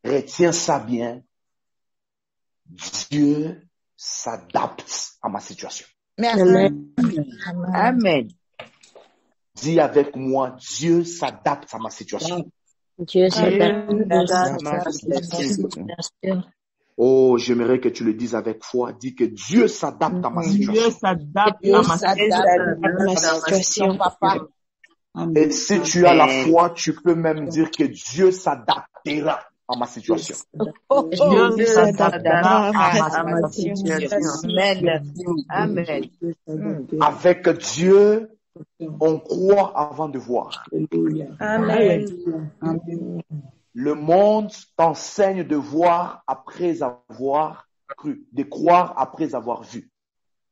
retiens ça bien. Dieu s'adapte à ma situation. Amen. Amen. Dis avec moi, Dieu s'adapte à ma situation. Dieu s'adapte à ma à situation. Oh, j'aimerais que tu le dises avec foi. Dis que Dieu s'adapte à ma Dieu situation. s'adapte Dieu à ma s'adapte à ma situation, papa. Et si tu as la foi, tu peux même dire que Dieu s'adaptera à ma situation. Dieu s'adaptera À ma situation. Amen. Amen. Avec Dieu, on croit avant de voir. Amen. Le monde t'enseigne de voir après avoir cru, de croire après avoir vu.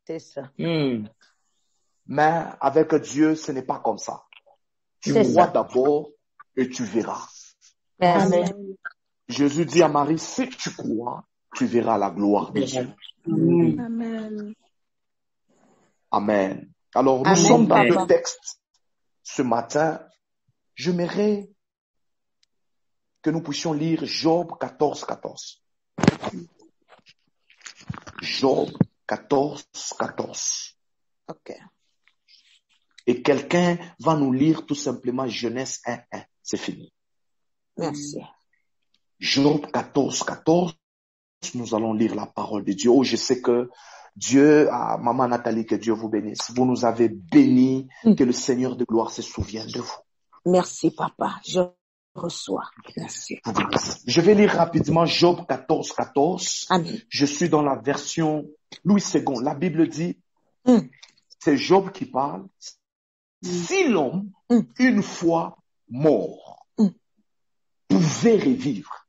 C'est ça. Mais avec Dieu, ce n'est pas comme ça. Tu C'est crois ça. d'abord et tu verras. Amen. Jésus dit à Marie, si tu crois, tu verras la gloire de Dieu. Amen. Amen. Alors, nous Amen, sommes dans papa. le texte ce matin. J'aimerais que nous puissions lire Job 14, 14. Job 14, 14. Ok. Et quelqu'un va nous lire tout simplement Genèse 1, 1. C'est fini. Merci. Job 14, 14. Nous allons lire la parole de Dieu. Oh, je sais que Dieu, Maman Nathalie, que Dieu vous bénisse. Vous nous avez bénis, que le Seigneur de gloire se souvienne de vous. Merci, papa. Je reçois. Merci. Vous bénisse. Je vais lire rapidement Job 14, 14. Amen. Je suis dans la version Louis II. La Bible dit, c'est Job qui parle. Si l'homme, une fois mort, pouvait revivre,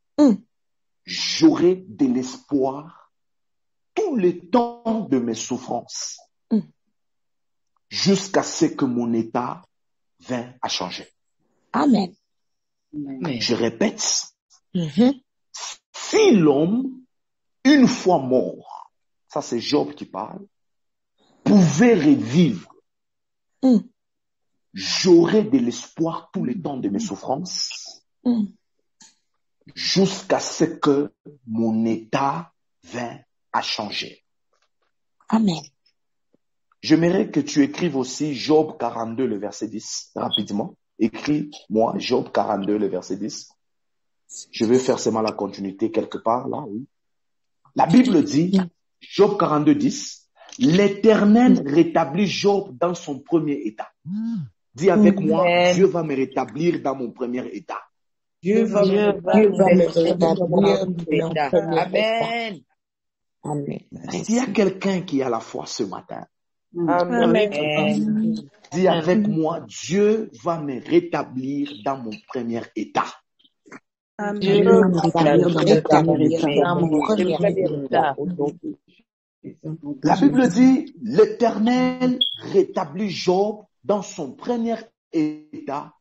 j'aurais de l'espoir tout le temps de mes souffrances, jusqu'à ce que mon état vint à changer. Amen. Je répète, si l'homme, une fois mort, ça c'est Job qui parle, pouvait revivre, j'aurais de l'espoir tout le temps de mes souffrances, jusqu'à ce que mon état vint à changer. Amen. J'aimerais que tu écrives aussi Job 42, le verset 10, rapidement. Écris-moi Job 42, le verset 10. Je vais faire seulement la continuité quelque part, là, oui. La Bible dit, Job 42, 10, l'Éternel rétablit Job dans son premier état. Dis avec moi, Dieu va me rétablir dans mon premier état. Dieu va me rétablir. Amen. Amen. S'il y a quelqu'un qui a la foi ce matin, Amen. dis avec moi, Dieu va me rétablir dans mon premier état. Dieu Dieu va va me rétablir dans mon rétablir premier état. La Bible dit, l'Éternel rétablit Job dans son premier état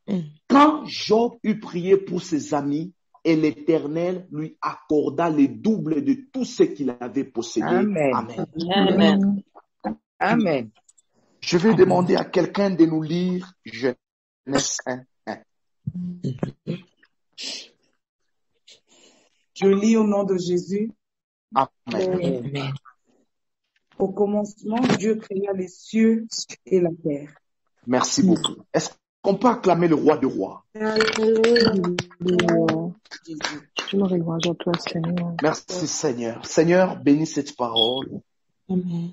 quand Job eut prié pour ses amis et l'Éternel lui accorda le double de tout ce qu'il avait possédé. Amen. Amen. Amen. Amen. Je vais demander à quelqu'un de nous lire Genèse 1, 1. Je lis au nom de Jésus. Amen. Amen. Au commencement, Dieu créa les cieux et la terre. Merci beaucoup. Est-ce qu'on peut acclamer le roi des rois? Merci Seigneur. Seigneur, bénis cette parole.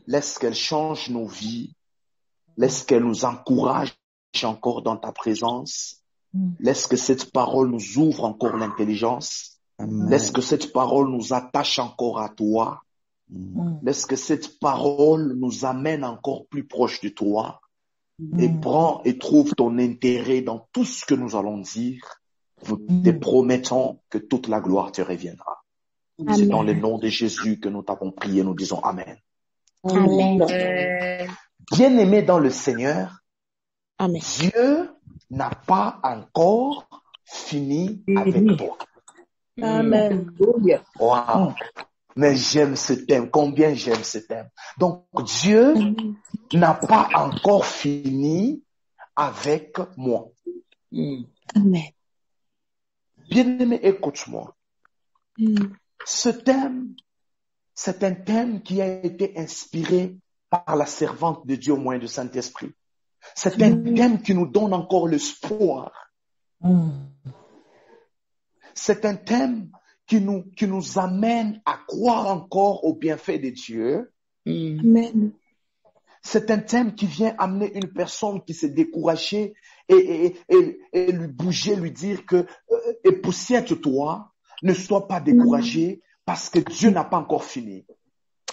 Laisse qu'elle change nos vies. Laisse qu'elle nous encourage encore dans ta présence. Laisse que cette parole nous ouvre encore l'intelligence. Laisse que cette parole nous attache encore à toi. Laisse que cette parole nous amène encore plus proche de toi. Et prends et trouve ton intérêt dans tout ce que nous allons dire. Nous te promettons que toute la gloire te reviendra. C'est dans le nom de Jésus que nous t'avons prié. Nous disons Amen. Amen. Bien-aimé dans le Seigneur, Amen. Dieu n'a pas encore fini avec toi. Amen. Wow. Mais j'aime ce thème. Combien j'aime ce thème. Donc, Dieu n'a pas encore fini avec moi. Amen. Bien-aimé, écoute-moi. Ce thème, c'est un thème qui a été inspiré par la servante de Dieu au moyen du Saint-Esprit. C'est un thème qui nous donne encore l'espoir. C'est un thème qui nous amène à croire encore au bienfait de Dieu. Amen. C'est un thème qui vient amener une personne qui s'est découragée et lui bouger, lui dire que poussière-toi, ne sois pas découragé parce que Dieu n'a pas encore fini.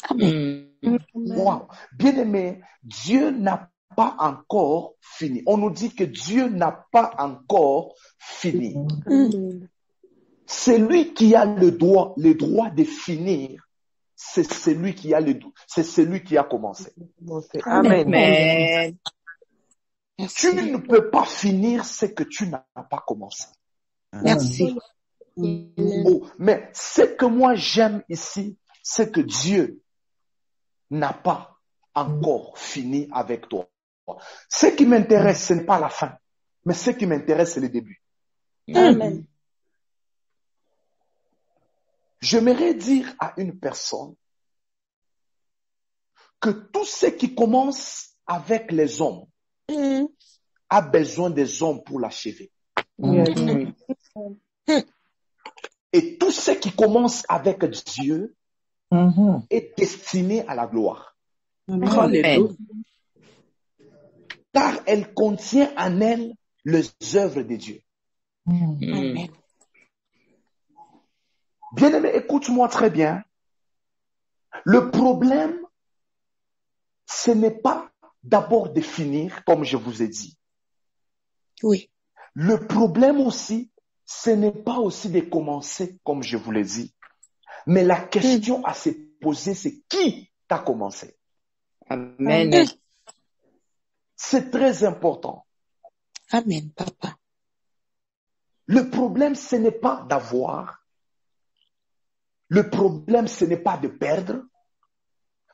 Amen. Wow. Bien-aimé, Dieu n'a pas encore fini. On nous dit que Dieu n'a pas encore fini. C'est lui qui a le droit de finir. C'est celui qui a c'est celui qui a commencé. Amen. Amen. Tu ne peux pas finir ce que tu n'as pas commencé. Merci. Oh, mais ce que moi j'aime ici, c'est que Dieu n'a pas encore fini avec toi. Ce qui m'intéresse, ce n'est pas la fin, mais ce qui m'intéresse, c'est le début. Amen. J'aimerais dire à une personne que tout ce qui commence avec les hommes a besoin des hommes pour l'achever. Et tout ce qui commence avec Dieu est destiné à la gloire. Amen. Car elle contient en elle les œuvres de Dieu. Amen. Bien-aimé, écoute-moi très bien. Le problème, ce n'est pas d'abord de finir, comme je vous ai dit. Oui. Le problème aussi, ce n'est pas aussi de commencer, comme je vous l'ai dit. Mais la question à se poser, c'est qui t'a commencé? Amen. C'est très important. Amen, papa. Le problème, ce n'est pas d'avoir. Le problème, ce n'est pas de perdre.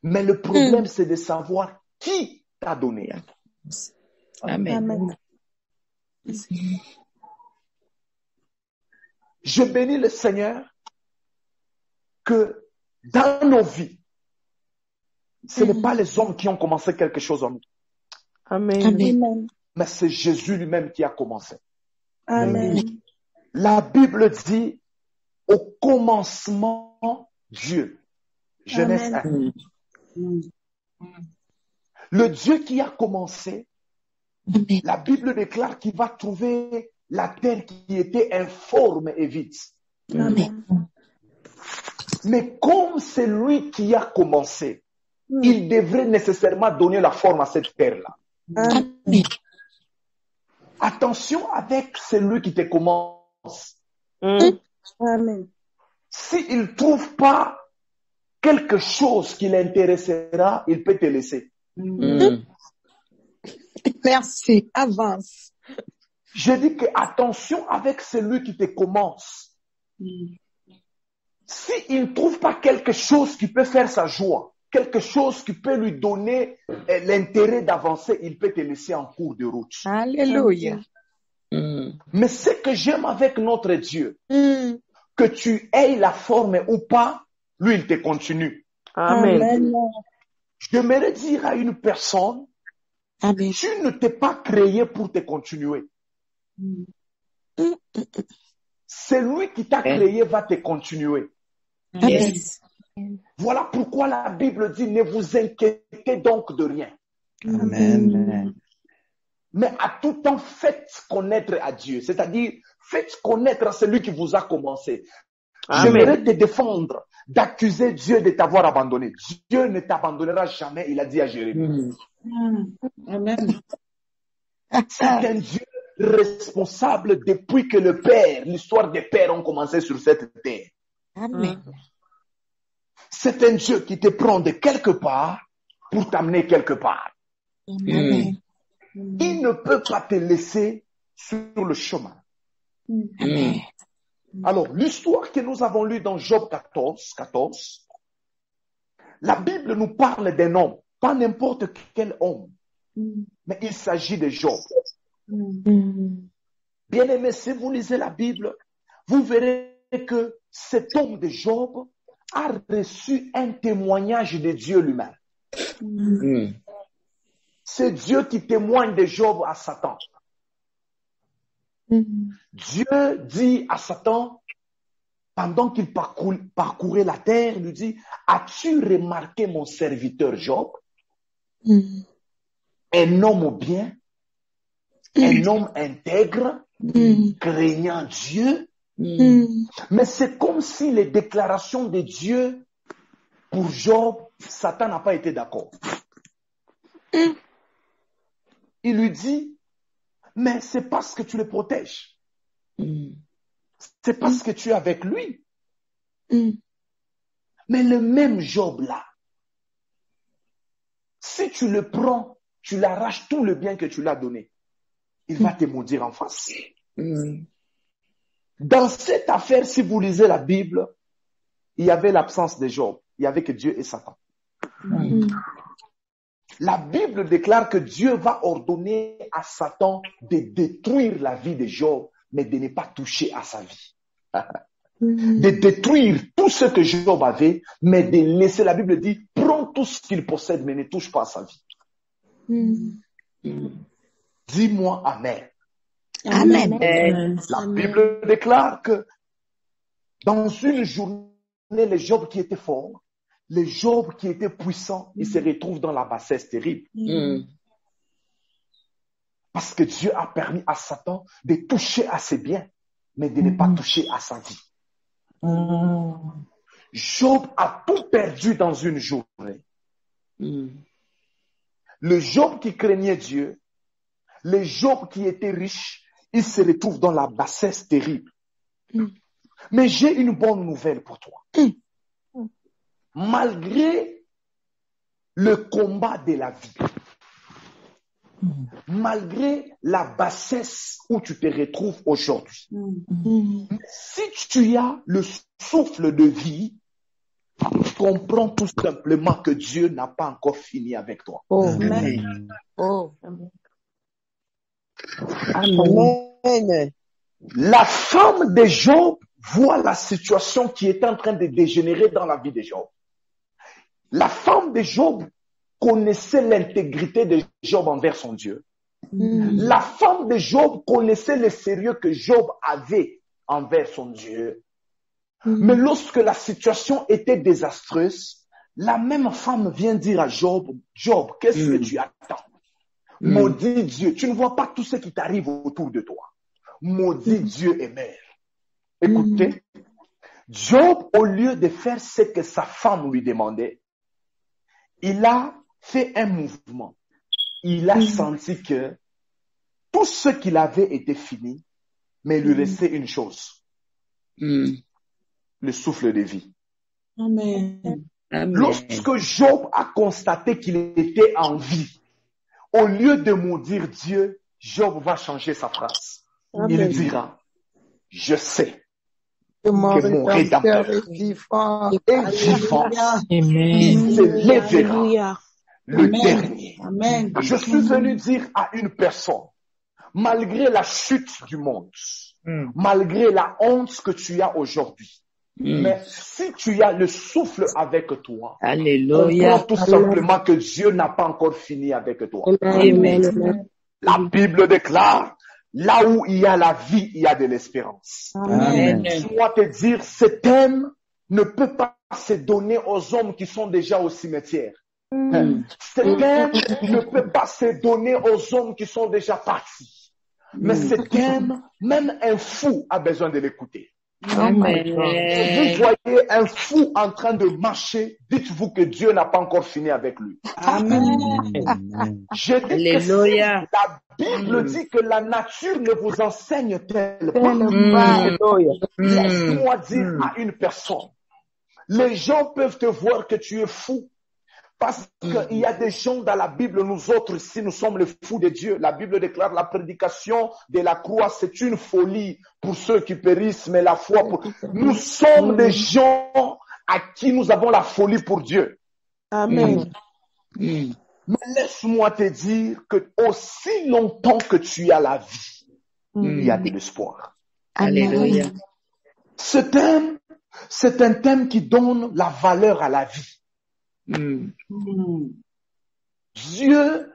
Mais le problème, c'est de savoir qui t'a donné. Amen. Je bénis le Seigneur que dans nos vies, ce n'est pas les hommes qui ont commencé quelque chose en nous. Amen. Amen. Mais c'est Jésus lui-même qui a commencé. Amen. La Bible dit au commencement Dieu. Genèse 1. Le Dieu qui a commencé, Amen. la Bible déclare qu'il va trouver la terre qui était informe et vide. Amen. Mais comme c'est lui qui a commencé, il devrait nécessairement donner la forme à cette terre-là. Amen. Attention avec celui qui te commence. Amen. S'il ne trouve pas quelque chose qui l'intéressera, il peut te laisser. Merci. Avance. Je dis que attention avec celui qui te commence. S'il ne trouve pas quelque chose qui peut faire sa joie, quelque chose qui peut lui donner l'intérêt d'avancer, il peut te laisser en cours de route. Alléluia. Mais ce que j'aime avec notre Dieu, que tu aies la forme ou pas, lui, il te continue. Amen. J'aimerais dire à une personne, Amen. tu ne t'es pas créé pour te continuer. Celui qui t'a créé va te continuer. Amen. Voilà pourquoi la Bible dit, ne vous inquiétez donc de rien. Amen. Mais à tout temps, faites connaître à Dieu. C'est-à-dire, faites connaître à celui qui vous a commencé. J'aimerais te défendre d'accuser Dieu de t'avoir abandonné. Dieu ne t'abandonnera jamais, il a dit à Jérémie. Amen. C'est un Dieu responsable depuis que le Père, l'histoire des pères ont commencé sur cette terre. Amen. C'est un Dieu qui te prend de quelque part pour t'amener quelque part. Amen. Il ne peut pas te laisser sur le chemin. Amen. Alors, l'histoire que nous avons lue dans Job 14, la Bible nous parle d'un homme, pas n'importe quel homme, mais il s'agit de Job. Bien aimé, si vous lisez la Bible, vous verrez que cet homme de Job a reçu un témoignage de Dieu lui-même. C'est Dieu qui témoigne de Job à Satan. Dieu dit à Satan, pendant qu'il parcourait la terre, il lui dit, as-tu remarqué mon serviteur Job? Un homme bien, un homme intègre, craignant Dieu. Mais c'est comme si les déclarations de Dieu pour Job, Satan n'a pas été d'accord. Il lui dit, mais c'est parce que tu le protèges. C'est parce que tu es avec lui. Mais le même Job là, si tu le prends, tu l'arraches tout le bien que tu l'as donné, il va te maudire en face. Dans cette affaire, si vous lisez la Bible, il y avait l'absence de Job. Il n'y avait que Dieu et Satan. La Bible déclare que Dieu va ordonner à Satan de détruire la vie de Job, mais de ne pas toucher à sa vie. De détruire tout ce que Job avait, mais de laisser, la Bible dit, prends tout ce qu'il possède, mais ne touche pas à sa vie. Dis-moi Amen. Amen. La Bible déclare que dans une journée, les Job qui étaient forts, les Job qui étaient puissants, ils se retrouvent dans la bassesse terrible. Parce que Dieu a permis à Satan de toucher à ses biens, mais de ne pas toucher à sa vie. Job a tout perdu dans une journée. Le Job qui craignait Dieu, le Job qui était riche, il se retrouve dans la bassesse terrible. Mais j'ai une bonne nouvelle pour toi. Malgré le combat de la vie, malgré la bassesse où tu te retrouves aujourd'hui, si tu as le souffle de vie, comprends tout simplement que Dieu n'a pas encore fini avec toi. Amen. Amen. La femme de Job voit la situation qui est en train de dégénérer dans la vie de Job. La femme de Job connaissait l'intégrité de Job envers son Dieu. La femme de Job connaissait le sérieux que Job avait envers son Dieu. Mais lorsque la situation était désastreuse, la même femme vient dire à Job, Job, qu'est-ce que tu attends? Maudit Dieu, tu ne vois pas tout ce qui t'arrive autour de toi. Maudit Dieu et mère. Écoutez, Job, au lieu de faire ce que sa femme lui demandait, il a fait un mouvement. Il a senti que tout ce qu'il avait était fini, mais il lui restait une chose. Le souffle de vie. Amen. Lorsque Job a constaté qu'il était en vie, au lieu de maudire Dieu, Job va changer sa phrase. Il dira, je sais que mon Rédempteur est vivant. Il se lèvera le dernier. Amen. Je suis venu dire à une personne, malgré la chute du monde, malgré la honte que tu as aujourd'hui, mais si tu as le souffle avec toi, comprends tout simplement que Dieu n'a pas encore fini avec toi. Amen. La Bible déclare, là où il y a la vie, il y a de l'espérance. Amen. Laisse-moi te dire, ce thème ne peut pas se donner aux hommes qui sont déjà au cimetière. Ce thème ne peut pas se donner aux hommes qui sont déjà partis. Mais ce thème, même un fou a besoin de l'écouter. Amen. Si vous voyez un fou en train de marcher, dites-vous que Dieu n'a pas encore fini avec lui. Amen. Je dis que Alléluia. la Bible dit que la nature ne vous enseigne-t-elle pas. Laisse-moi dire à une personne, les gens peuvent te voir que tu es fou. Parce qu'il y a des gens dans la Bible, nous autres, si nous sommes les fous de Dieu, la Bible déclare la prédication de la croix, c'est une folie pour ceux qui périssent, mais la foi pour... Nous sommes des gens à qui nous avons la folie pour Dieu. Amen. Mais laisse-moi te dire que aussi longtemps que tu as la vie, il y a de l'espoir. Alléluia. Ce thème C'est un thème qui donne la valeur à la vie. Dieu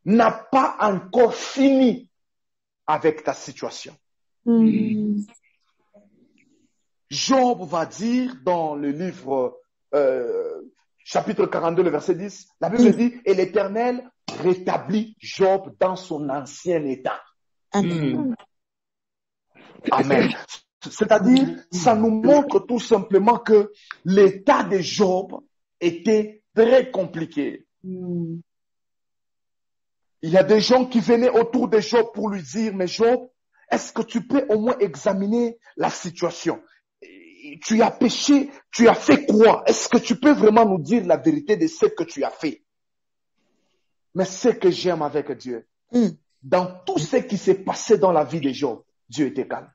n'a pas encore fini avec ta situation. Job va dire dans le livre chapitre 42, le verset 10, la Bible dit, et l'Éternel rétablit Job dans son ancien état. Amen. Amen. C'est-à-dire, ça nous montre tout simplement que l'état de Job était très compliqué. Il y a des gens qui venaient autour de Job pour lui dire, mais Job, est-ce que tu peux au moins examiner la situation? Tu as péché, tu as fait quoi? Est-ce que tu peux vraiment nous dire la vérité de ce que tu as fait? Mais ce que j'aime avec Dieu, dans tout ce qui s'est passé dans la vie de Job, Dieu était calme.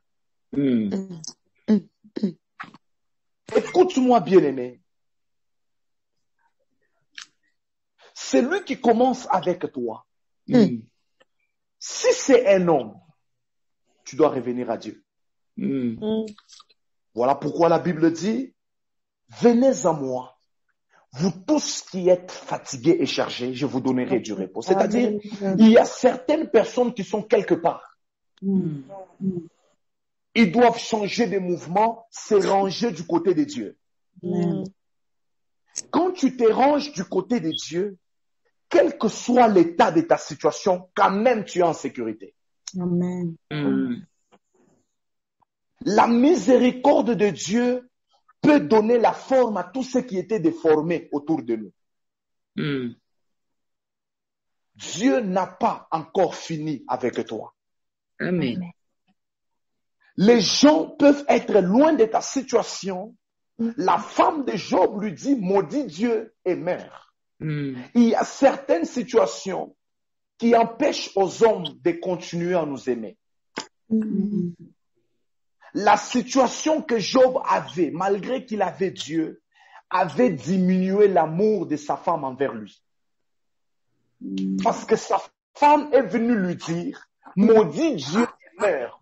Écoute-moi, bien-aimé. C'est lui qui commence avec toi. Si c'est un homme, tu dois revenir à Dieu. Voilà pourquoi la Bible dit, venez à moi, vous tous qui êtes fatigués et chargés, je vous donnerai du repos. C'est-à-dire, il y a certaines personnes qui sont quelque part. Ils doivent changer de mouvement, se ranger du côté de Dieu. Quand tu te ranges du côté de Dieu, quel que soit l'état de ta situation, quand même tu es en sécurité. Amen. La miséricorde de Dieu peut donner la forme à tout ce qui était déformé autour de nous. Dieu n'a pas encore fini avec toi. Amen. Les gens peuvent être loin de ta situation. La femme de Job lui dit, maudit Dieu et meurs. Il y a certaines situations qui empêchent aux hommes de continuer à nous aimer. La situation que Job avait, malgré qu'il avait Dieu, avait diminué l'amour de sa femme envers lui. Parce que sa femme est venue lui dire, maudit Dieu et meurs.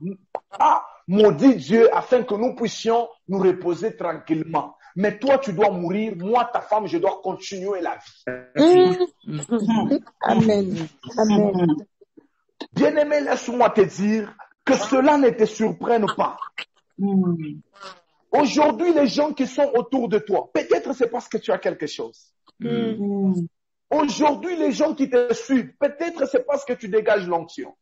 Ah, maudit Dieu afin que nous puissions nous reposer tranquillement. Mais toi, tu dois mourir. Moi, ta femme, je dois continuer la vie. Amen. Amen. Bien-aimé, laisse-moi te dire que cela ne te surprenne pas. Aujourd'hui, les gens qui sont autour de toi, peut-être c'est parce que tu as quelque chose. Aujourd'hui, les gens qui te suivent, peut-être c'est parce que tu dégages l'onction.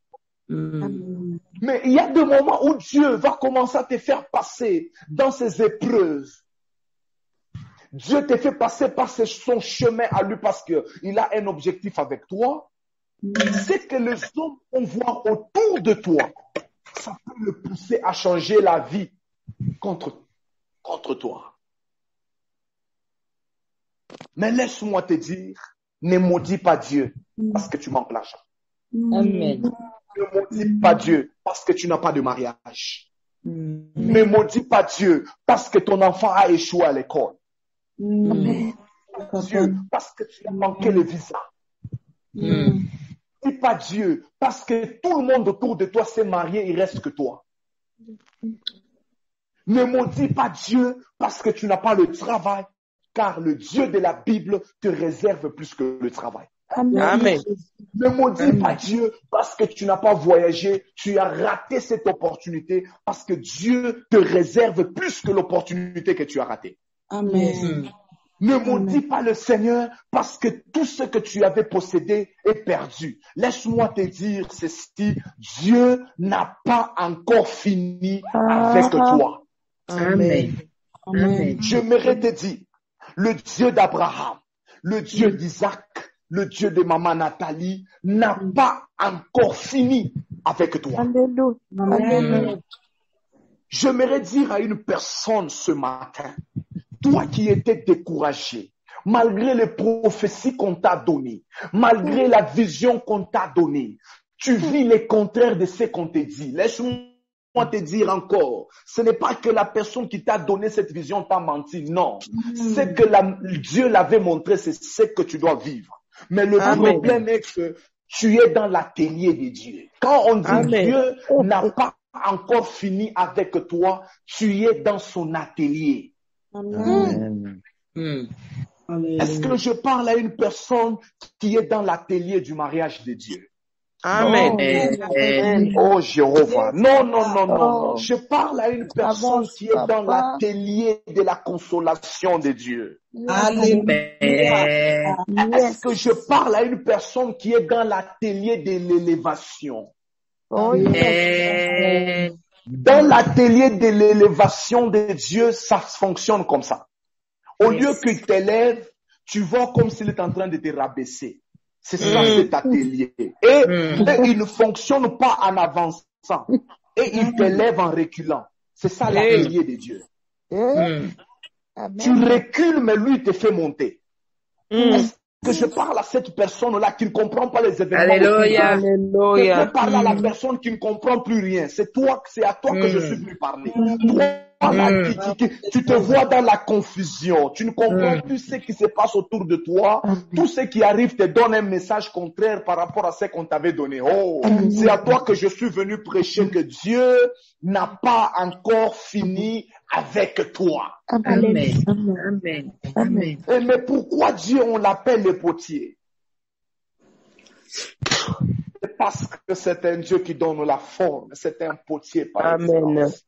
Mais il y a des moments où Dieu va commencer à te faire passer dans ces épreuves. Dieu te fait passer par son chemin à lui parce qu'il a un objectif avec toi. C'est que les hommes vont voir autour de toi. Ça peut le pousser à changer la vie contre toi. Mais laisse-moi te dire, ne maudis pas Dieu parce que tu manques l'argent. Amen. Ne maudis pas Dieu parce que tu n'as pas de mariage. Ne maudis pas Dieu parce que ton enfant a échoué à l'école. Ne maudis pas Dieu parce que tu as manqué le visa. Ne maudis pas Dieu parce que tout le monde autour de toi s'est marié, il reste que toi. Ne maudis pas Dieu parce que tu n'as pas le travail, car le Dieu de la Bible te réserve plus que le travail. Amen. Ne maudis pas Dieu parce que tu n'as pas voyagé, tu as raté cette opportunité parce que Dieu te réserve plus que l'opportunité que tu as ratée. Amen. Ne maudis pas le Seigneur parce que tout ce que tu avais possédé est perdu. Laisse-moi te dire ceci, Dieu n'a pas encore fini avec toi. Amen. Amen. J'aimerais te dire, le Dieu d'Abraham, le Dieu d'Isaac, le Dieu de maman Nathalie n'a pas encore fini avec toi. Alléluia. J'aimerais dire à une personne ce matin, toi qui étais découragé, malgré les prophéties qu'on t'a données, malgré la vision qu'on t'a donnée, tu vis le contraire de ce qu'on te dit. Laisse-moi te dire encore, ce n'est pas que la personne qui t'a donné cette vision t'a menti, non. C'est que Dieu l'avait montré, c'est ce que tu dois vivre. Mais le problème est que tu es dans l'atelier de Dieu. Quand on dit Dieu n'a pas encore fini avec toi, tu es dans son atelier. Amen. Est-ce que je parle à une personne qui est dans l'atelier du mariage de Dieu? Amen. Oh Jéhovah. Non. Je parle à une personne qui est dans l'atelier de la consolation de Dieu. Est-ce que je parle à une personne qui est dans l'atelier de l'élévation? Oh, Dans l'atelier de l'élévation de Dieu, ça fonctionne comme ça. Au lieu qu'il t'élève, tu vois comme s'il est en train de te rabaisser. C'est ça cet atelier. Et il ne fonctionne pas en avançant. Et il t'élève en reculant. C'est ça l'atelier de Dieu. Tu recules, mais lui, il te fait monter. Est-ce que je parle à cette personne-là qui ne comprend pas les événements? Alléluia. Je parle à la personne qui ne comprend plus rien. C'est à toi que je suis venu parler. Toi, là, tu te vois dans la confusion. Tu ne comprends plus ce qui se passe autour de toi. Tout ce qui arrive te donne un message contraire par rapport à ce qu'on t'avait donné. Oh, c'est à toi que je suis venu prêcher que Dieu n'a pas encore fini avec toi. Amen. Mais pourquoi Dieu, on l'appelle le potier? C'est parce que c'est un Dieu qui donne la forme. C'est un potier par excellence.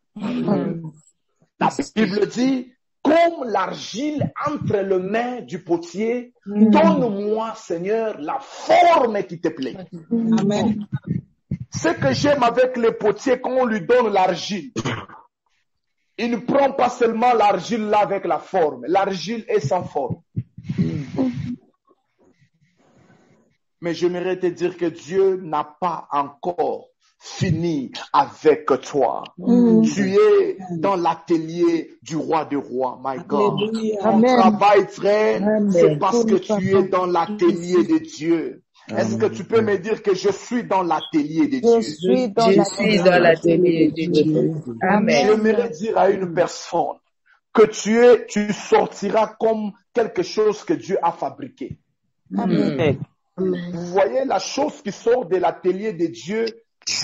La Bible dit, comme l'argile entre les mains du potier, donne-moi, Seigneur, la forme qui te plaît. Amen. Ce que j'aime avec le potier, quand on lui donne l'argile, il ne prend pas seulement l'argile là avec la forme. L'argile est sans forme. Mais j'aimerais te dire que Dieu n'a pas encore fini avec toi. Tu es dans l'atelier du roi des rois, my God. Ton travail, frère, c'est parce que tu es dans l'atelier de Dieu. Est-ce que tu peux me dire que je suis dans l'atelier de Dieu? Je suis dans l'atelier de Dieu. Amen. J'aimerais dire à une personne que tu sortiras comme quelque chose que Dieu a fabriqué. Amen. Vous voyez, la chose qui sort de l'atelier de Dieu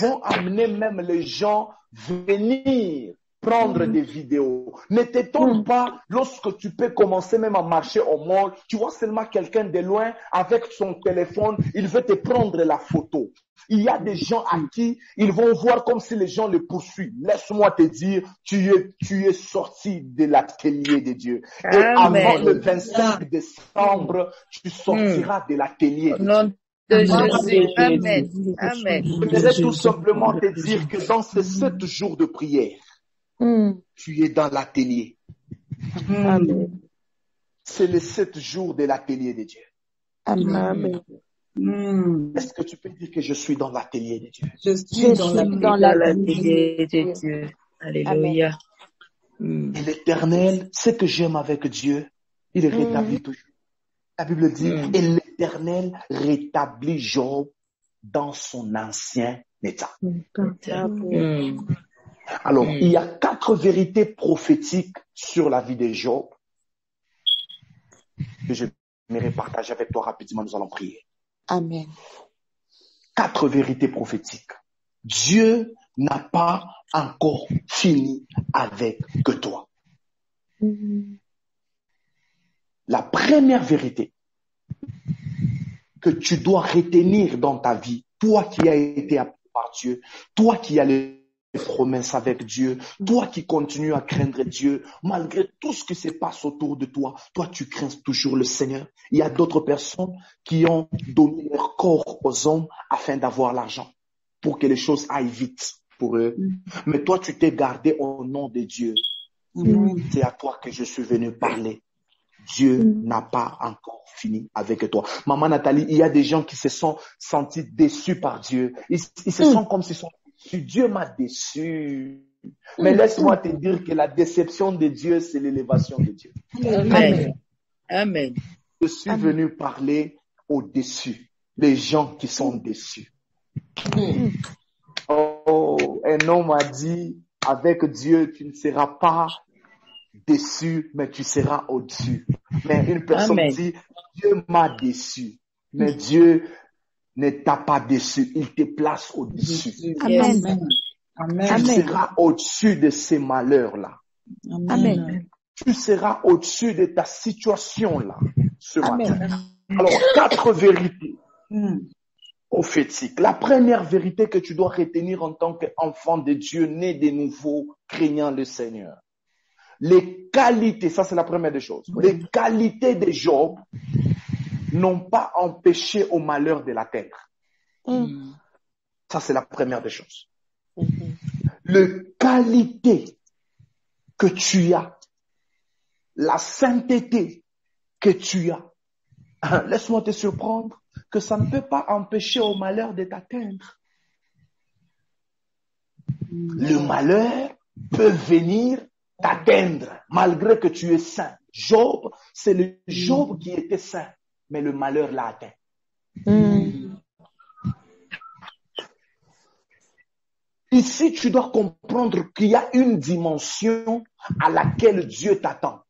vont amener même les gens venir prendre des vidéos. Ne t'étonne pas lorsque tu peux commencer même à marcher au monde. Tu vois seulement quelqu'un de loin avec son téléphone, il veut te prendre la photo. Il y a des gens à qui ils vont voir comme si les gens le poursuivent. Laisse-moi te dire, tu es sorti de l'atelier de Dieu. Et avant le 25 décembre, tu sortiras de l'atelier de Dieu. De Jésus. Amen. Amen. Je voudrais tout simplement te dire que dans ces 7 jours de prière, tu es dans l'atelier. C'est les 7 jours de l'atelier de Dieu. Amen. Est-ce que tu peux dire que je suis dans l'atelier de Dieu? Je suis dans l'atelier de Dieu. Alléluia. Et l'Éternel, ce que j'aime avec Dieu, il rétablit toujours. La Bible dit, et l'Éternel rétablit Job dans son ancien état. Alors, il y a 4 vérités prophétiques sur la vie de Job que je j'aimerais partager avec toi rapidement. Nous allons prier. Amen. 4 vérités prophétiques. Dieu n'a pas encore fini avec que toi. La première vérité que tu dois retenir dans ta vie, toi qui as été appelé par Dieu, toi qui as les promesses avec Dieu, toi qui continues à craindre Dieu, malgré tout ce qui se passe autour de toi, toi tu crains toujours le Seigneur. Il y a d'autres personnes qui ont donné leur corps aux hommes afin d'avoir l'argent, pour que les choses aillent vite pour eux. Mais toi tu t'es gardé au nom de Dieu. C'est à toi que je suis venu parler. Dieu n'a pas encore fini avec toi. Maman Nathalie, il y a des gens qui se sont sentis déçus par Dieu. Ils se sentent comme s'ils sont déçus. Dieu m'a déçu. Mais laisse-moi te dire que la déception de Dieu, c'est l'élévation de Dieu. Amen. Amen. Je suis venu parler aux déçus, les gens qui sont déçus. Oh, un homme a dit, avec Dieu, tu ne seras pas déçu, mais tu seras au-dessus. Mais une personne dit, Dieu m'a déçu. Mais Dieu ne t'a pas déçu, il te place au-dessus. Amen. Tu seras au-dessus de ces malheurs-là. Amen. Tu seras au-dessus de ta situation-là ce matin. Alors, 4 vérités prophétiques. La première vérité que tu dois retenir en tant qu'enfant de Dieu, né de nouveau, craignant le Seigneur. Les qualités, ça c'est la première des choses. Les qualités de Job n'ont pas empêché au malheur de la terre. Ça c'est la première des choses. Les qualités que tu as, la sainteté que tu as, laisse-moi te surprendre que ça ne peut pas empêcher au malheur de t'atteindre. Le malheur peut venir t'atteindre malgré que tu es saint. Job, c'est le Job qui était saint, mais le malheur l'a atteint. Ici, tu dois comprendre qu'il y a une dimension à laquelle Dieu t'attend.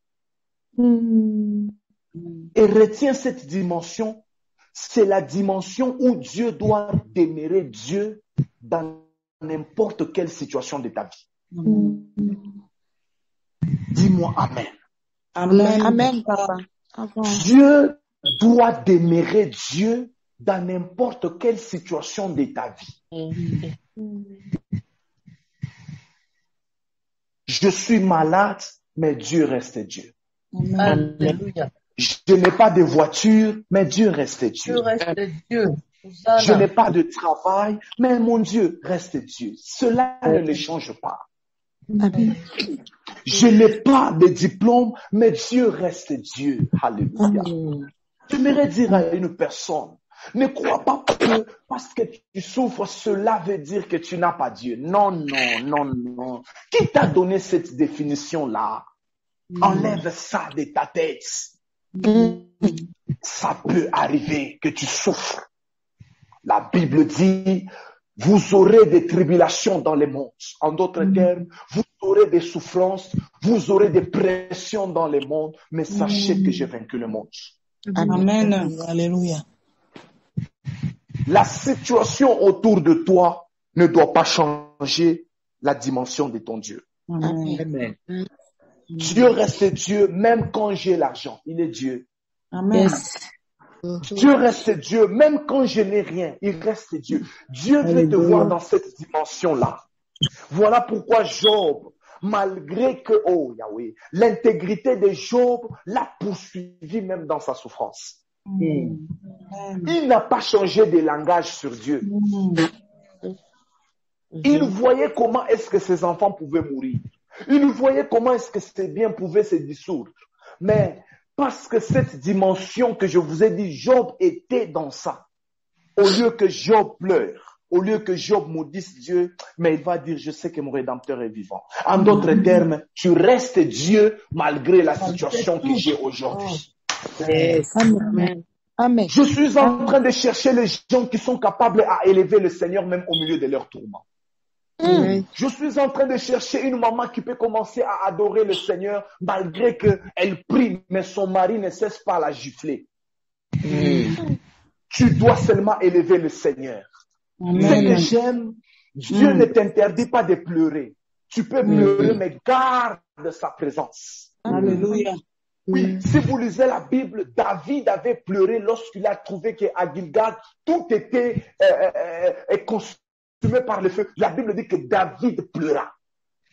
Et retiens cette dimension, c'est la dimension où Dieu doit demeurer Dieu dans n'importe quelle situation de ta vie. Dis-moi Amen. Amen. Amen, papa. Dieu doit demeurer Dieu dans n'importe quelle situation de ta vie. Je suis malade, mais Dieu reste Dieu. Alléluia. Je n'ai pas de voiture, mais Dieu reste Dieu. Dieu reste Dieu. Je n'ai pas de travail, mais mon Dieu reste Dieu. Cela ne le change pas. Amen. Je n'ai pas de diplôme, mais Dieu reste Dieu. Alléluia. J'aimerais dire à une personne, ne crois pas que parce que tu souffres, cela veut dire que tu n'as pas Dieu. Non, non, non, non. Qui t'a donné cette définition-là? Enlève ça de ta tête. Ça peut arriver que tu souffres. La Bible dit, vous aurez des tribulations dans les mondes. En d'autres termes, vous aurez des souffrances, vous aurez des pressions dans les mondes, mais sachez que j'ai vaincu le monde. Amen. Alléluia. La situation autour de toi ne doit pas changer la dimension de ton Dieu. Amen. Dieu reste Dieu même quand j'ai l'argent. Il est Dieu. Amen. Dieu reste Dieu même quand je n'ai rien. Il reste Dieu. Dieu veut te voir dans cette dimension-là. Voilà pourquoi Job, malgré que, oh Yahweh, l'intégrité de Job l'a poursuivi même dans sa souffrance. Il n'a pas changé de langage sur Dieu. Il voyait comment est-ce que ses enfants pouvaient mourir. Il voyait comment est-ce que ses biens pouvaient se dissoudre. Mais parce que cette dimension que je vous ai dit, Job était dans ça. Au lieu que Job pleure, au lieu que Job maudisse Dieu, mais il va dire, je sais que mon Rédempteur est vivant. En d'autres termes, tu restes Dieu malgré la situation que j'ai aujourd'hui. Amen. Amen. Je suis en train de chercher les gens qui sont capables à élever le Seigneur même au milieu de leurs tourments. Je suis en train de chercher une maman qui peut commencer à adorer le Seigneur malgré qu'elle prie, mais son mari ne cesse pas à la gifler. Tu dois seulement élever le Seigneur. Ce que j'aime, Dieu ne t'interdit pas de pleurer. Tu peux pleurer, mais garde sa présence. Alléluia. Oui, si vous lisez la Bible, David avait pleuré lorsqu'il a trouvé qu'à Gilgal, tout était consumé par le feu. La Bible dit que David pleura.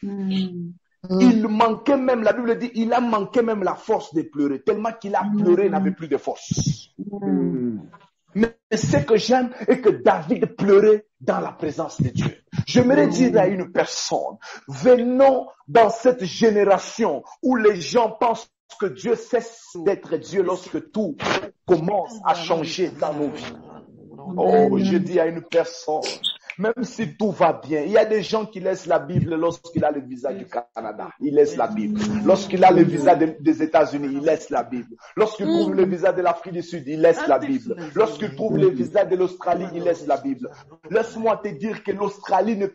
Il manquait même, la Bible dit, il a manqué même la force de pleurer, tellement qu'il a pleuré, il n'avait plus de force. Mais ce que j'aime est que David pleurait dans la présence de Dieu. J'aimerais dire à une personne, venons dans cette génération où les gens pensent que Dieu cesse d'être Dieu lorsque tout commence à changer dans nos vies. Oh, je dis à une personne, même si tout va bien, il y a des gens qui laissent la Bible lorsqu'il a le visa du Canada. Il laisse la Bible. Lorsqu'il a le visa des États-Unis, il laisse la Bible. Lorsqu'il trouve le visa de l'Afrique du Sud, il laisse la Bible. Lorsqu'il trouve le visa de l'Australie, il laisse la Bible. Laisse-moi te dire que l'Australie ne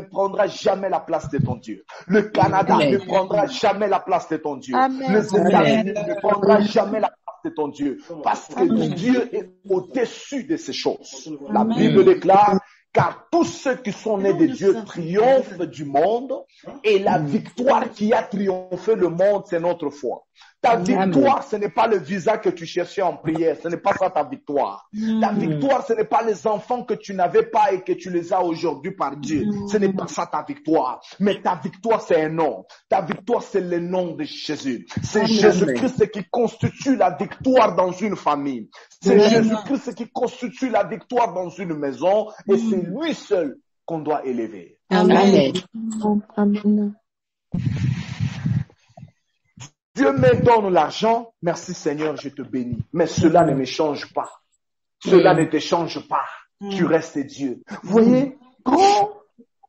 prendra jamais la place de ton Dieu. Le Canada ne prendra jamais la place de ton Dieu. Les États-Unis ne prendra jamais la place de ton Dieu. Parce que Dieu est au-dessus de ces choses. La Bible déclare Car tous ceux qui sont nés de Dieu triomphent du monde et la victoire qui a triomphé le monde, c'est notre foi. Ta victoire, ce n'est pas le visa que tu cherchais en prière. Ce n'est pas ça ta victoire. Ta victoire, ce n'est pas les enfants que tu n'avais pas et que tu les as aujourd'hui par Dieu. Ce n'est pas ça ta victoire. Mais ta victoire, c'est un nom. Ta victoire, c'est le nom de Jésus. C'est Jésus-Christ qui constitue la victoire dans une famille. C'est Jésus-Christ qui constitue la victoire dans une maison. Et c'est lui seul qu'on doit élever. Amen. Amen. Dieu me donne l'argent, merci Seigneur, je te bénis. Mais cela ne me change pas. Cela ne te change pas. Tu restes Dieu. Vous voyez, quand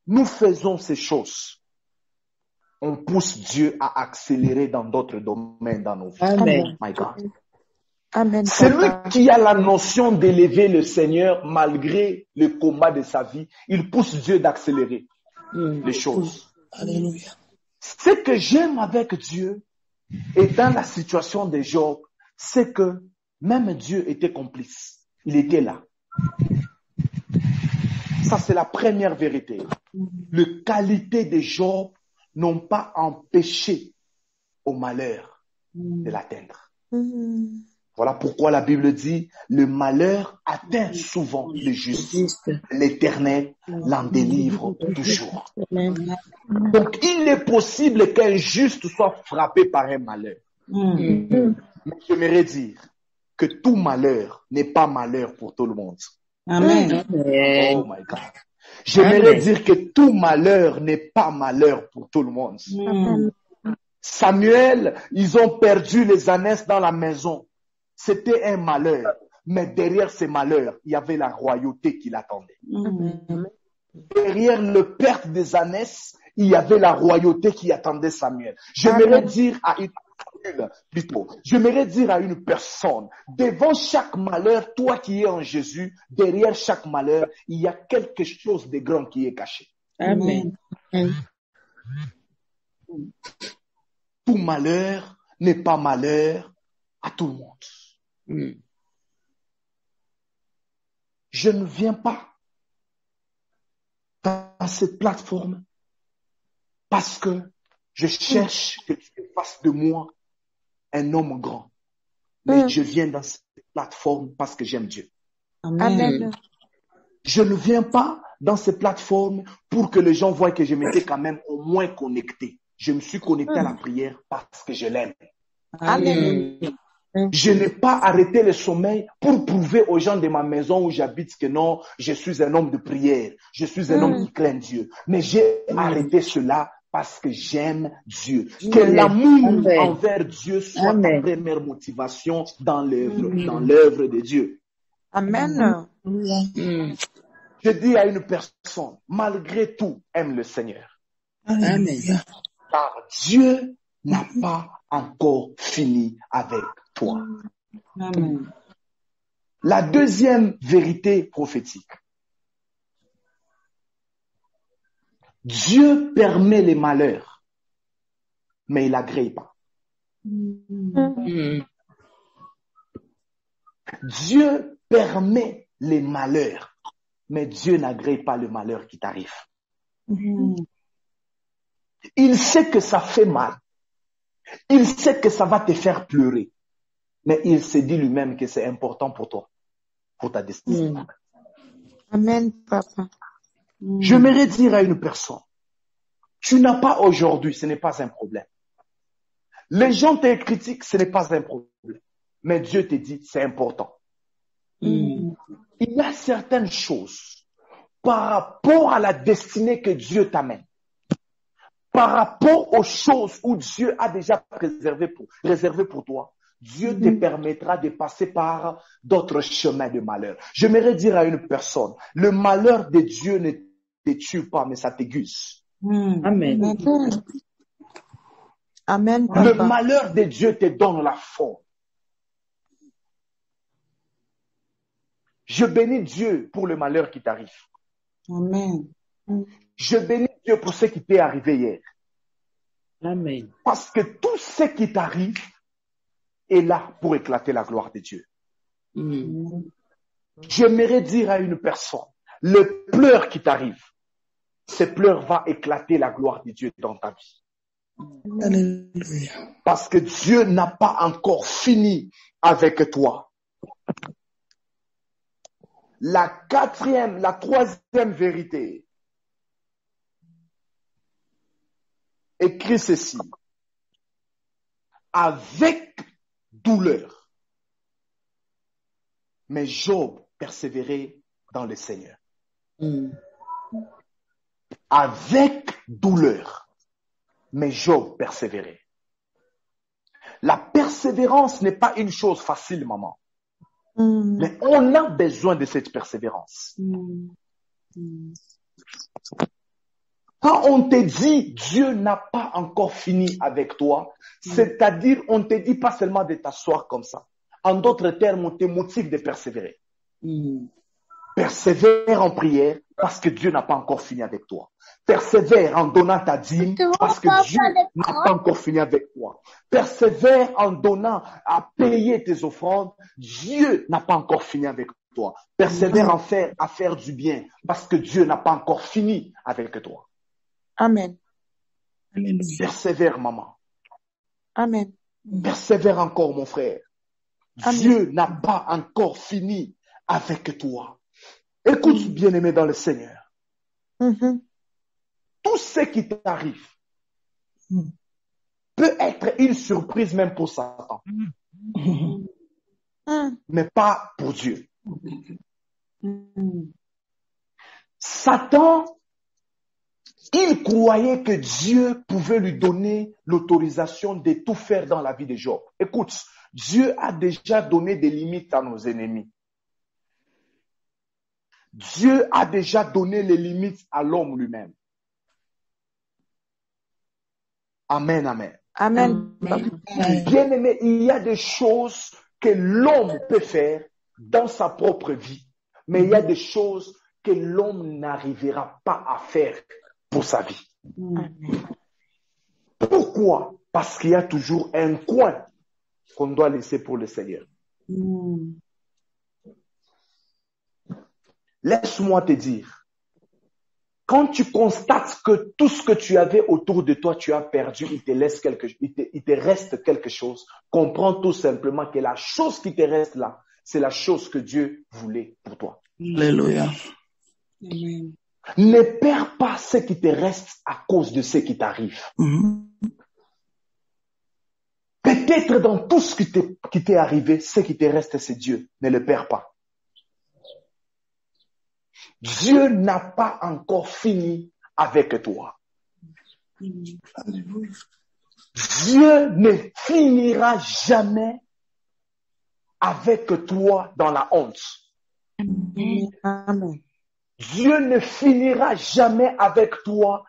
nous faisons ces choses, on pousse Dieu à accélérer dans d'autres domaines dans nos vies. Amen. My God. Amen. Celui qui a la notion d'élever le Seigneur malgré le combat de sa vie, il pousse Dieu d'accélérer les choses. Alléluia. Ce que j'aime avec Dieu, et dans la situation de Job, c'est que même Dieu était complice. Il était là. Ça, c'est la première vérité. Les qualités de Job n'ont pas empêché au malheur de l'atteindre. Voilà pourquoi la Bible dit, le malheur atteint souvent le juste. L'Éternel l'en délivre toujours. Donc, il est possible qu'un juste soit frappé par un malheur. Mais j'aimerais dire que tout malheur n'est pas malheur pour tout le monde. Amen. Oh my God. J'aimerais dire que tout malheur n'est pas malheur pour tout le monde. Samuel, ils ont perdu les ânesses dans la maison. C'était un malheur. Mais derrière ces malheurs, il y avait la royauté qui l'attendait. Derrière le perte des ânesses, il y avait la royauté qui attendait Samuel. J'aimerais dire à une personne, devant chaque malheur, toi qui es en Jésus, derrière chaque malheur, il y a quelque chose de grand qui est caché. Amen. Tout malheur n'est pas malheur à tout le monde. Je ne viens pas dans cette plateforme parce que je cherche que tu fasses de moi un homme grand. Mais je viens dans cette plateforme parce que j'aime Dieu. Amen. Je ne viens pas dans cette plateforme pour que les gens voient que je m'étais quand même au moins connecté. Je me suis connecté à la prière parce que je l'aime. Amen. Je n'ai pas arrêté le sommeil pour prouver aux gens de ma maison où j'habite que non, je suis un homme de prière. Je suis un homme qui craint Dieu. Mais j'ai arrêté cela parce que j'aime Dieu. Que l'amour envers Dieu soit ma première motivation dans l'œuvre de Dieu. Amen. Je dis à une personne, malgré tout, aime le Seigneur. Amen. Car Dieu n'a pas encore fini avec toi. Amen. La deuxième vérité prophétique. Dieu permet les malheurs, mais il n'agrée pas. Dieu permet les malheurs, mais Dieu n'agrée pas le malheur qui t'arrive. Il sait que ça fait mal. Il sait que ça va te faire pleurer. Mais il se dit lui-même que c'est important pour toi, pour ta destinée. Amen, papa. J'aimerais dire à une personne, tu n'as pas aujourd'hui, ce n'est pas un problème. Les gens te critiquent, ce n'est pas un problème. Mais Dieu te dit, c'est important. Il y a certaines choses par rapport à la destinée que Dieu t'amène, par rapport aux choses où Dieu a déjà réservé pour toi. Dieu te permettra de passer par d'autres chemins de malheur. J'aimerais dire à une personne, le malheur de Dieu ne te tue pas, mais ça t'aiguise. Amen. Amen, Le papa. malheur de Dieu te donne la forme. Je bénis Dieu pour le malheur qui t'arrive. Amen. Je bénis Dieu pour ce qui t'est arrivé hier. Amen. Parce que tout ce qui t'arrive est là pour éclater la gloire de Dieu. J'aimerais dire à une personne, Le pleur qui t'arrive, ces pleurs vont éclater la gloire de Dieu dans ta vie. Alléluia. Parce que Dieu n'a pas encore fini avec toi. La troisième vérité, écrit ceci. Avec douleur, mais Job persévérait dans le Seigneur. Avec douleur, mais Job persévérait. La persévérance n'est pas une chose facile, maman. Mais on a besoin de cette persévérance. Quand on te dit Dieu n'a pas encore fini avec toi, c'est-à-dire on te dit pas seulement de t'asseoir comme ça. En d'autres termes, on te motive de persévérer. Persévère en prière parce que Dieu n'a pas encore fini avec toi. Persévère en donnant ta dîme parce que Dieu n'a pas encore fini avec toi. Persévère en donnant à payer tes offrandes. Dieu n'a pas encore fini avec toi. Persévère à faire du bien parce que Dieu n'a pas encore fini avec toi. Amen. Persévère, maman. Amen. Persévère encore, mon frère. Amen. Dieu n'a pas encore fini avec toi. Écoute, bien-aimé dans le Seigneur. Tout ce qui t'arrive peut être une surprise même pour Satan. Mais pas pour Dieu. Satan, il croyait que Dieu pouvait lui donner l'autorisation de tout faire dans la vie de Job. Écoute, Dieu a déjà donné des limites à nos ennemis. Dieu a déjà donné les limites à l'homme lui-même. Amen, amen. Amen. Bien aimé, il y a des choses que l'homme peut faire dans sa propre vie, mais il y a des choses que l'homme n'arrivera pas à faire pour sa vie. Pourquoi? Parce qu'il y a toujours un coin qu'on doit laisser pour le Seigneur. Laisse-moi te dire, quand tu constates que tout ce que tu avais autour de toi, tu as perdu, il te reste quelque chose, comprends tout simplement que la chose qui te reste là, c'est la chose que Dieu voulait pour toi. Alléluia. Ne perds pas ce qui te reste à cause de ce qui t'arrive. Peut-être dans tout ce qui t'est arrivé, ce qui te reste, c'est Dieu. Ne le perds pas. Dieu n'a pas encore fini avec toi. Dieu ne finira jamais avec toi dans la honte. Amen. Dieu ne finira jamais avec toi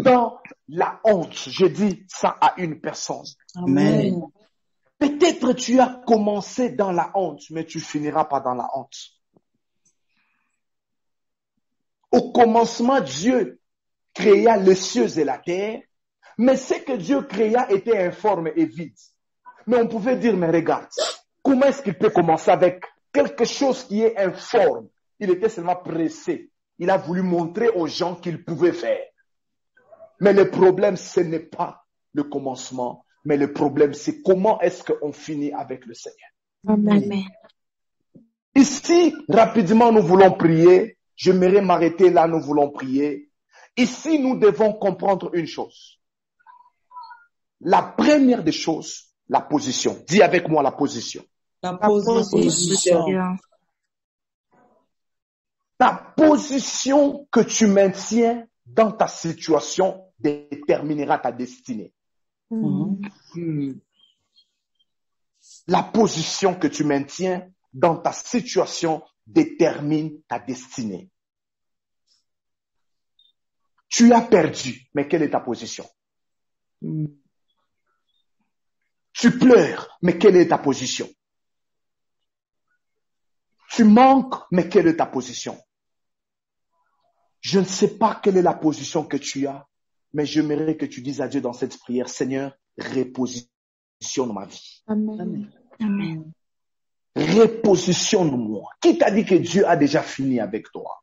dans la honte. Je dis ça à une personne. Amen. Peut-être tu as commencé dans la honte, mais tu finiras pas dans la honte. Au commencement, Dieu créa les cieux et la terre, mais ce que Dieu créa était informe et vide. Mais on pouvait dire, mais regarde, comment est-ce qu'il peut commencer avec quelque chose qui est informe? Il était seulement pressé. Il a voulu montrer aux gens qu'il pouvait faire. Mais le problème, ce n'est pas le commencement, mais le problème, c'est comment est-ce qu'on finit avec le Seigneur. Amen. Ici, rapidement, nous voulons prier. J'aimerais m'arrêter là, nous voulons prier. Ici, nous devons comprendre une chose. La première des choses, la position. Dis avec moi la position. La position. Ta position que tu maintiens dans ta situation déterminera ta destinée. La position que tu maintiens dans ta situation détermine ta destinée. Tu as perdu, mais quelle est ta position? Tu pleures, mais quelle est ta position? Tu manques, mais quelle est ta position? Je ne sais pas quelle est la position que tu as, mais j'aimerais que tu dises à Dieu dans cette prière, Seigneur, repositionne ma vie. Amen. Repositionne-moi. Qui t'a dit que Dieu a déjà fini avec toi?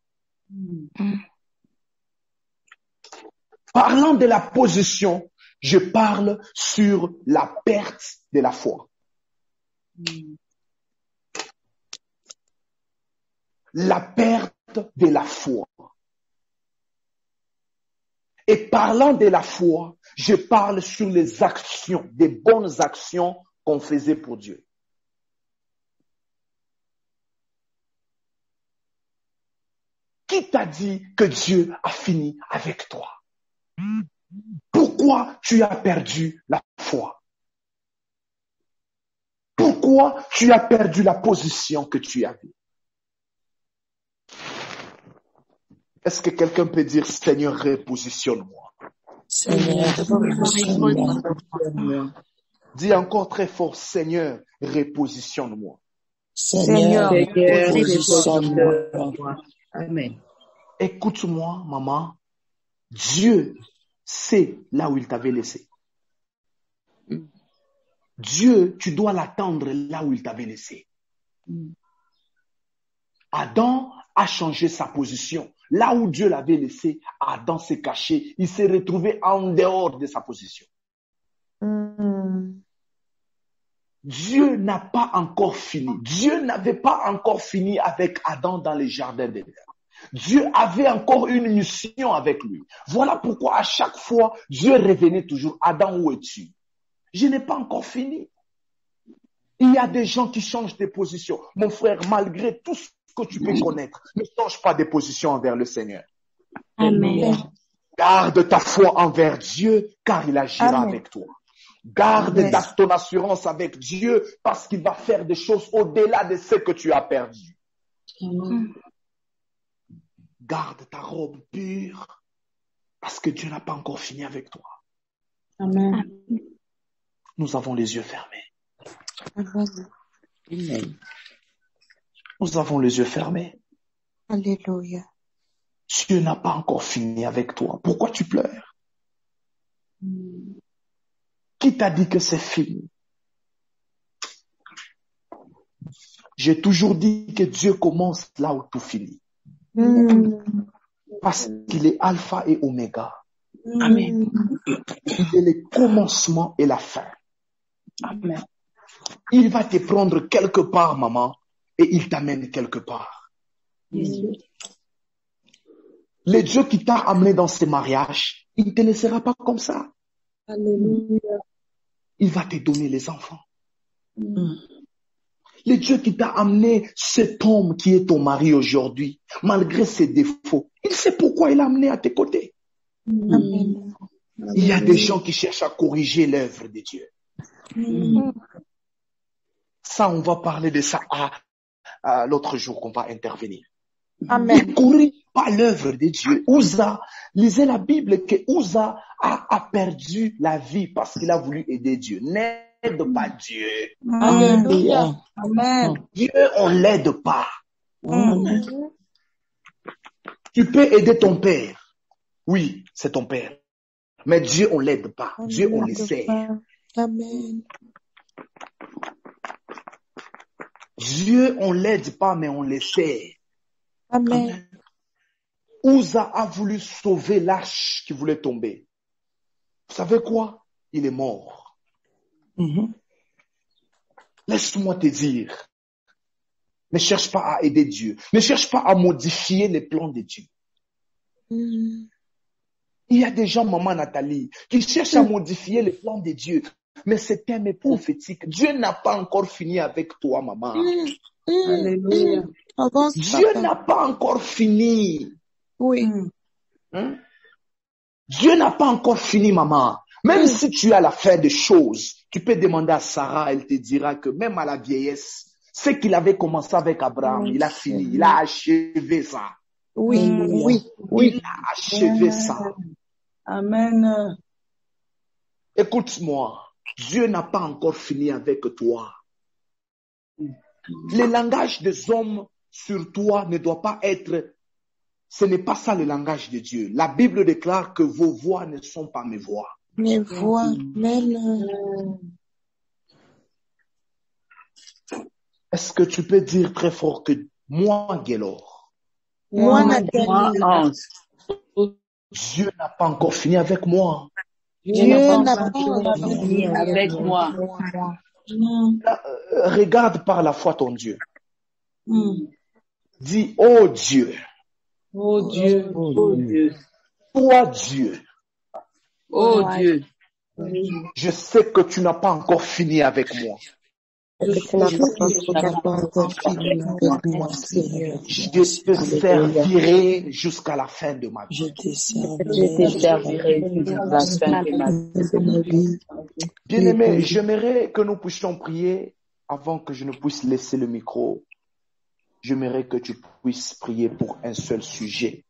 Parlant de la position, je parle sur la perte de la foi. La perte de la foi. Et parlant de la foi, je parle sur les actions, des bonnes actions qu'on faisait pour Dieu. Qui t'a dit que Dieu a fini avec toi? Pourquoi tu as perdu la foi? Pourquoi tu as perdu la position que tu avais? Est-ce que quelqu'un peut dire, Seigneur, repositionne-moi? Seigneur, repositionne-moi. Dis encore très fort, Seigneur, repositionne-moi. Seigneur, repositionne-moi. Amen. Écoute-moi, maman. Dieu sait là où il t'avait laissé. Dieu, tu dois l'attendre là où il t'avait laissé. Adam a changé sa position. Là où Dieu l'avait laissé, Adam s'est caché. Il s'est retrouvé en dehors de sa position. Dieu n'a pas encore fini. Dieu n'avait pas encore fini avec Adam dans les jardins d'Éden. Dieu avait encore une mission avec lui. Voilà pourquoi à chaque fois, Dieu revenait toujours. Adam, où es-tu? Je n'ai pas encore fini. Il y a des gens qui changent de position. Mon frère, malgré tout ce que tu peux connaître, ne change pas de position envers le Seigneur. Amen. Garde ta foi envers Dieu, car il agira avec toi. Garde ton assurance avec Dieu, parce qu'il va faire des choses au-delà de ce que tu as perdu. Garde ta robe pure, parce que Dieu n'a pas encore fini avec toi. Amen. Nous avons les yeux fermés. Amen. Nous avons les yeux fermés. Alléluia. Dieu n'a pas encore fini avec toi. Pourquoi tu pleures? Qui t'a dit que c'est fini? J'ai toujours dit que Dieu commence là où tout finit. Parce qu'il est alpha et oméga. Amen. Il est le commencement et la fin. Amen. Il va te prendre quelque part, maman, et il t'amène quelque part. Le Dieu qui t'a amené dans ce mariage, il ne te laissera pas comme ça. Alléluia. Il va te donner les enfants. Le Dieu qui t'a amené cet homme qui est ton mari aujourd'hui, malgré ses défauts, il sait pourquoi il l'a amené à tes côtés. Amen. Il y a des gens qui cherchent à corriger l'œuvre de Dieu. Ça, on va parler de ça à l'autre jour qu'on va intervenir. Amen. Ne corrige pas l'œuvre de Dieu. Uza, lisez la Bible que Uza a perdu la vie parce qu'il a voulu aider Dieu. N'aide pas Dieu. Alléluia. Amen. Dieu, on l'aide pas. Amen. Tu peux aider ton père. Oui, c'est ton père. Mais Dieu, on l'aide pas. Dieu, on le sert. Amen. Dieu, on l'aide pas, mais on le sert. Amen. Uza a voulu sauver l'arche qui voulait tomber. Vous savez quoi? Il est mort. Laisse-moi te dire, ne cherche pas à aider Dieu. Ne cherche pas à modifier les plans de Dieu. Il y a des gens, maman Nathalie, qui cherchent à modifier les plans de Dieu. Mais c'est un thème prophétique. Dieu n'a pas encore fini avec toi, maman. Alléluia. Avance, Dieu papa. n'a pas encore fini. Oui. Dieu n'a pas encore fini, maman. Même si tu as la fin des choses, tu peux demander à Sarah, elle te dira que même à la vieillesse, ce qu'il avait commencé avec Abraham, il a fini, il a achevé ça. Oui. Oui. Il a achevé ça. Amen. Écoute-moi, Dieu n'a pas encore fini avec toi. Le langage des hommes sur toi ne doit pas être, ce n'est pas ça le langage de Dieu. La Bible déclare que vos voix ne sont pas mes voix. Mes voix. Amen. Est-ce que tu peux dire très fort que moi, Guélor, Moi, Moi, Nathalie, 11. Dieu n'a pas encore fini avec moi. Dieu n'a pas encore Fini fini avec moi. Regarde par la foi ton Dieu. Mm. Dis, oh Dieu, Oh Dieu, oh Dieu, toi Dieu, oh Dieu, je sais que tu n'as pas encore fini avec moi. Tu n'as pas encore fini avec moi, Seigneur. Je te servirai jusqu'à la fin de ma vie. Je te je te servirai jusqu'à la fin de ma vie. Bien-aimé, j'aimerais que nous puissions prier avant que je ne puisse laisser le micro. J'aimerais que tu puisses prier pour un seul sujet.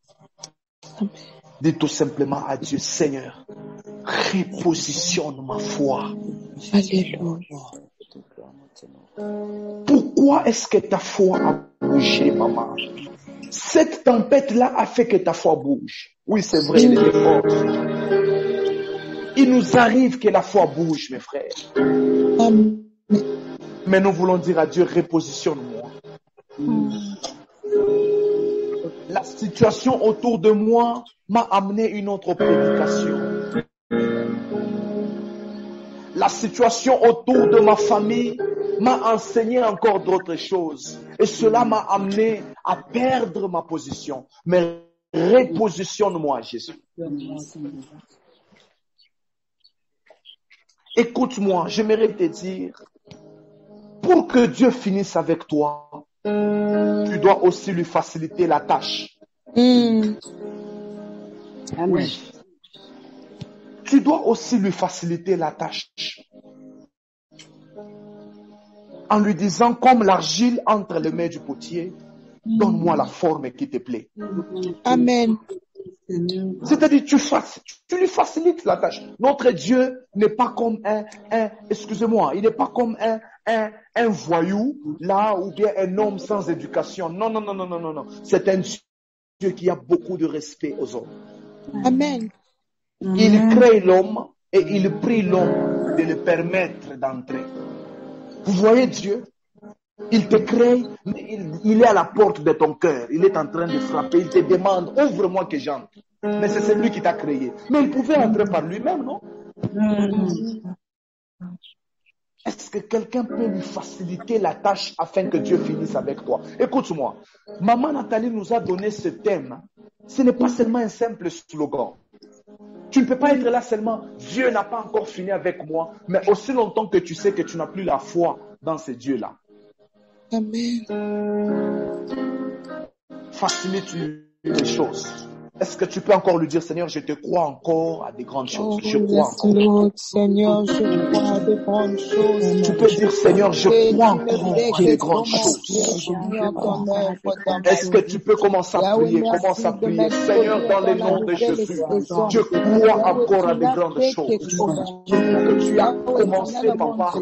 Dis tout simplement à Dieu, Seigneur, repositionne ma foi. Alléluia. Pourquoi est-ce que ta foi a bougé, maman? Cette tempête-là a fait que ta foi bouge. Oui, c'est vrai, elle est forte. Il nous arrive que la foi bouge, mes frères. Amen. Mais nous voulons dire à Dieu, repositionne-moi. La situation autour de moi m'a amené une autre prédication. La situation autour de ma famille m'a enseigné encore d'autres choses. Et cela m'a amené à perdre ma position. Mais repositionne-moi, Jésus. Écoute-moi, j'aimerais te dire, pour que Dieu finisse avec toi, tu dois aussi lui faciliter la tâche. Mm. Amen. Tu dois aussi lui faciliter la tâche. En lui disant, comme l'argile entre les mains du potier, donne-moi la forme qui te plaît. Amen. C'est-à-dire, tu lui facilites la tâche. Notre Dieu n'est pas comme excusez-moi, il n'est pas comme un voyou, là, ou bien un homme sans éducation. Non, non, non, non, non, non, non. C'est un Dieu qui a beaucoup de respect aux hommes. Amen. Il crée l'homme et il prie l'homme de le permettre d'entrer. Vous voyez Dieu? Il te crée, mais il est à la porte de ton cœur. Il est en train de frapper. Il te demande, ouvre-moi que j'entre. Mais c'est celui qui t'a créé. Mais il pouvait entrer par lui-même, non? Est-ce que quelqu'un peut lui faciliter la tâche afin que Dieu finisse avec toi? Écoute-moi. Maman Nathalie nous a donné ce thème. Ce n'est pas seulement un simple slogan. Tu ne peux pas être là seulement, Dieu n'a pas encore fini avec moi, mais aussi longtemps que tu sais que tu n'as plus la foi dans ce Dieu-là. Amen. Facilite-lui les choses. Est-ce que tu peux encore lui dire, Seigneur, je te crois encore à des grandes choses. Je crois encore. Lord, Seigneur, je crois à de grandes choses. Tu peux dire, Seigneur, je crois encore à des grandes choses. Est-ce que tu peux commencer à prier? Commence à prier. Seigneur, dans le nom de Jésus, je crois encore à des grandes choses. Que tu as commencé, papa,